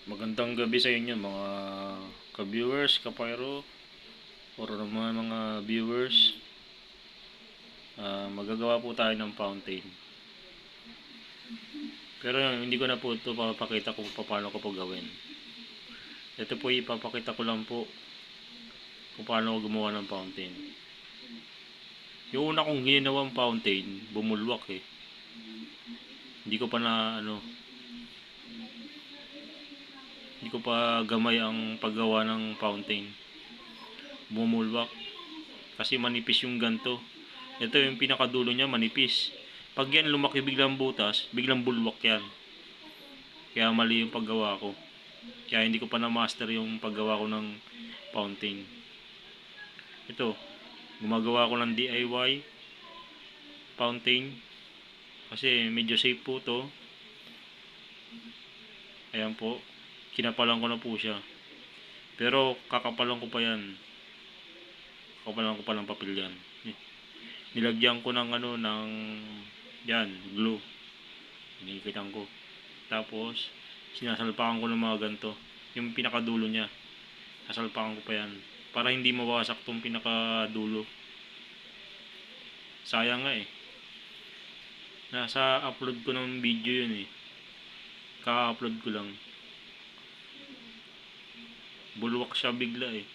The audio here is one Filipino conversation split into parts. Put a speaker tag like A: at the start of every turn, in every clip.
A: Magandang gabi sa inyo mga ka-viewers, ka-pyro, or naman mga viewers. Magagawa po tayo ng fountain. Pero hindi ko na po ito papakita kung paano ko po gawin. Ito po ipapakita ko lang po kung paano ko gumawa ng fountain. Yung una kong ginawang fountain, bumulwak eh. Hindi ko pa hindi ko pa gamay ang paggawa ng fountain. Bumulwak kasi manipis yung ganto. Ito yung pinakadulo niya, manipis. Pag yan lumaki biglang butas, biglang bulwak yan. Kaya mali yung paggawa ko. Kaya hindi ko pa na-master yung paggawa ko ng fountain. Ito, gumagawa ko ng DIY fountain. Kasi medyo safe po to. Ayan po. Kinapalan ko na po siya. Pero kakapalan ko pa yan. Kakapalan ko pa ng papel yan. Nilagyan ko ng yan, glue. Hinikitan ko. Tapos, sinasalpakan ko ng mga ganito. Yung pinakadulo niya. Sasalpakan ko pa yan. Para hindi mawasak tong pinakadulo. Sayang nga eh. Nasa upload ko ng video yun eh. Ka-upload ko lang. Bulwak siya bigla eh.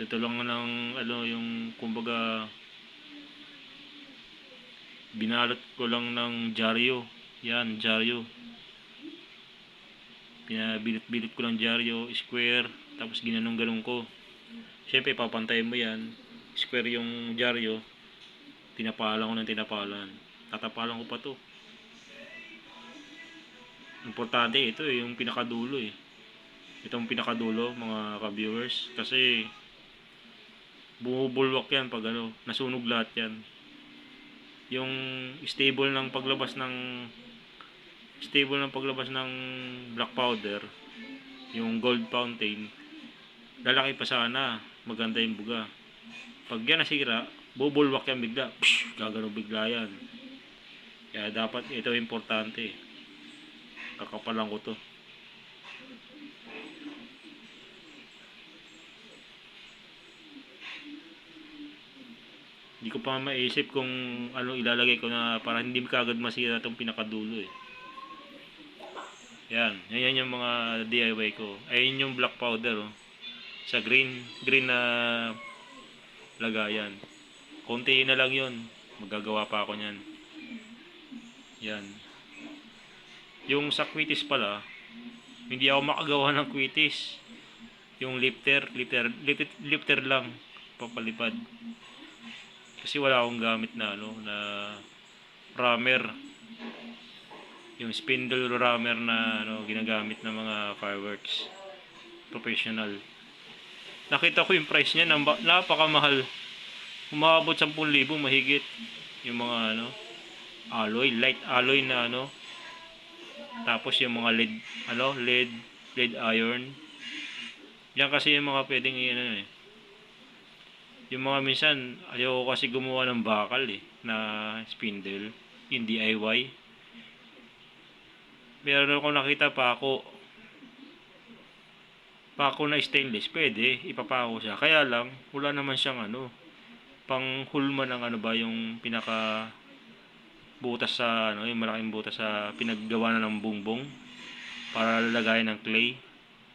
A: Ito lang ng yung kumbaga binalot ko lang ng dyaryo. Yan, dyaryo. Pinabilit-bilit ko ng dyaryo, square, tapos ginanong-ganong ko. Siyempre, papantayin mo yan. Square yung dyaryo. Tinapalan ko ng tinapalan. Tatapalan ko pa to. Importante ito eh, yung pinakadulo eh. Itong pinakadulo, mga ka-viewers. Kasi, bumubulwak yan pag nasunog lahat yan. Yung stable ng paglabas ng black powder, yung gold fountain, lalaki pa sana, maganda yung buga. Pag yan nasira, bubulwak yan bigla, gagano bigla yan. Kaya dapat ito importante. Kakapalan ko to. Hindi ko pa maisip kung ano ilalagay ko na para hindi kagad masira itong pinakadulo eh. Yan yung mga DIY ko. Ayun yung black powder oh. Sa green na lagayan. Konti na lang yun. Magagawa pa ako niyan. Yan. Yung sa quitis pala, hindi ako makagawa ng quitis. Yung lifter lang papalipad. Kasi wala akong gamit na na rammer. Yung spindle rammer na ginagamit ng mga fireworks professional. Nakita ko yung price niya, napakamahal. Umabot 10,000 mahigit. Yung mga light alloy na tapos yung mga lead iron. Yan kasi yung mga pwedeng eh. Yung mga minsan, ayoko kasi gumawa ng bakal eh, na spindle, yung DIY. Meron ako nakita pako na stainless, pwede, ipapako siya. Kaya lang, wala naman siyang pang hulma ng yung pinaka butas sa yung malaking butas sa pinaggawa na ng bungbong para lalagayan ng clay.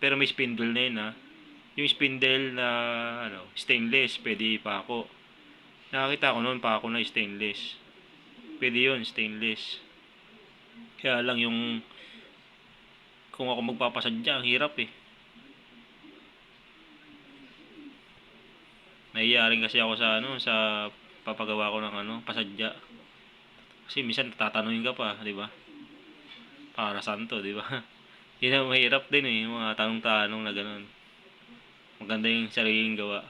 A: Pero may spindle na yun yung spindle na stainless, pwede ipako. Nakakita ko noon pako na stainless. Pwede yun, stainless. Kaya lang yung kung ako magpapasadya, ang hirap eh. Nahiya rin kasi ako sa papagawa ko ng pasadya. Kasi minsan tatanungin ka pa, di ba? Para saan to, di ba? Yun ang mahirap din eh, yung mga tanong-tanong na gano'n. Maganda yung sariling gawa.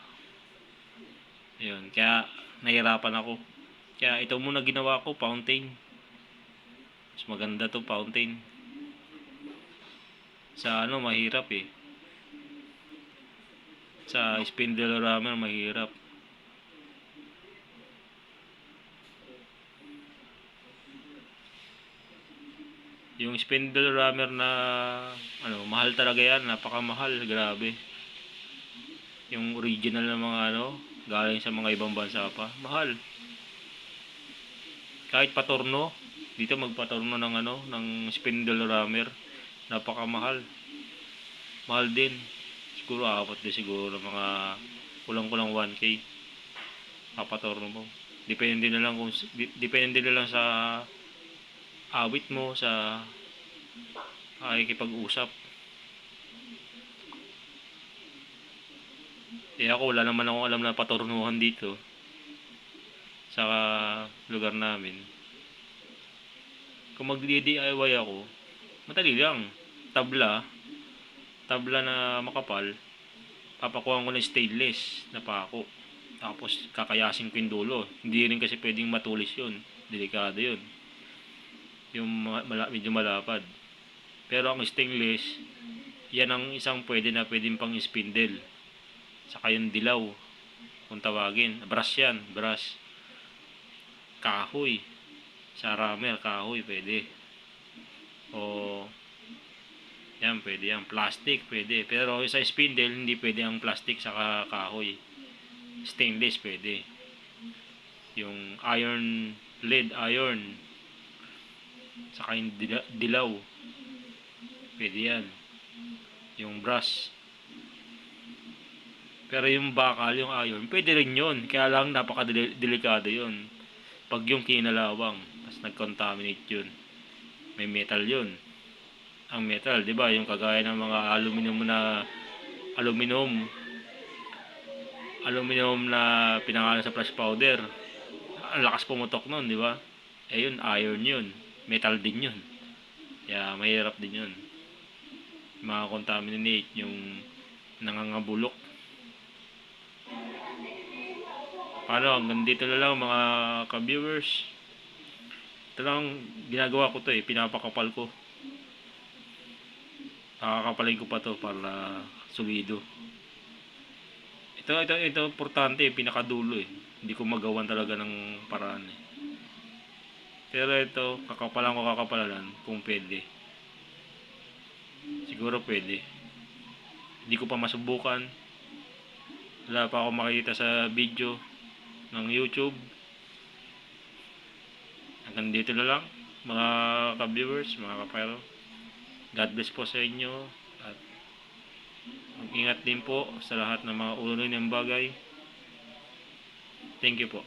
A: Yun, kaya nahirapan ako. Kaya ito muna ginawa ko, fountain. Mas maganda to fountain. Sa mahirap eh. Sa spindle rammer, mahirap. Yung spindle rammer na mahal talaga yan, napakamahal, grabe. Yung original na mga galing sa mga ibang bansa pa, mahal. Kahit patorno, dito magpatorno ng ng spindle rammer, napakamahal. Mahal din. Siguro apat din siguro mga kulang-kulang 1K. Papatorno mo. Depende na lang depende na lang sa awit mo, sa pakikipag-usap. Ako wala naman akong alam na patornuhan dito sa lugar namin. Kung mag-DIY ako, madali lang. Tabla na makapal, papakuha ko ng stainless na pako. Tapos kakayasin ko yung dulo. Hindi rin kasi pwedeng matulis yun. Delikado yun. Yung medyo malapad. Pero ang stainless, yan ang isang pwedeng pang spindle. Saka yung dilaw, kung tawagin. Brass yan, brass. Kahoy. Sa rammer, kahoy pwede. O yan, pwede yan. Plastic, pwede. Pero sa spindle, hindi pwede ang plastic saka kahoy. Stainless, pwede. Yung iron, lead iron. Saka yung dilaw. Pwede yan. Yung brass. Pero yung bakal, yung iron, pwede rin yun. Kaya lang napaka-delikado yun. Pag yung kinalawang, tapos nag-contaminate yun. May metal yun. Ang metal, di ba? Yung kagaya ng mga aluminum na pinangalan sa flash powder. Ang lakas pumutok nun, di ba? Yun, iron yun. Metal din yun. Kaya mahirap din yun. Contaminate yung nangangabulok. Hanggang dito na lang mga ka-viewers. Ito lang ginagawa ko to pinapakapal ko. Kakapalin ko pa to para solido. Ito importante, pinakadulo Hindi ko magawan talaga ng paraan Pero ito, kakapalan kung pwede. Siguro pwede. Hindi ko pa masubukan. Wala pa ako makita sa video ng YouTube. Hanggang dito na lang mga ka-viewers, mga kapero. God bless po sa inyo at mag-ingat din po sa lahat ng mga ulo ng bagay. Thank you po.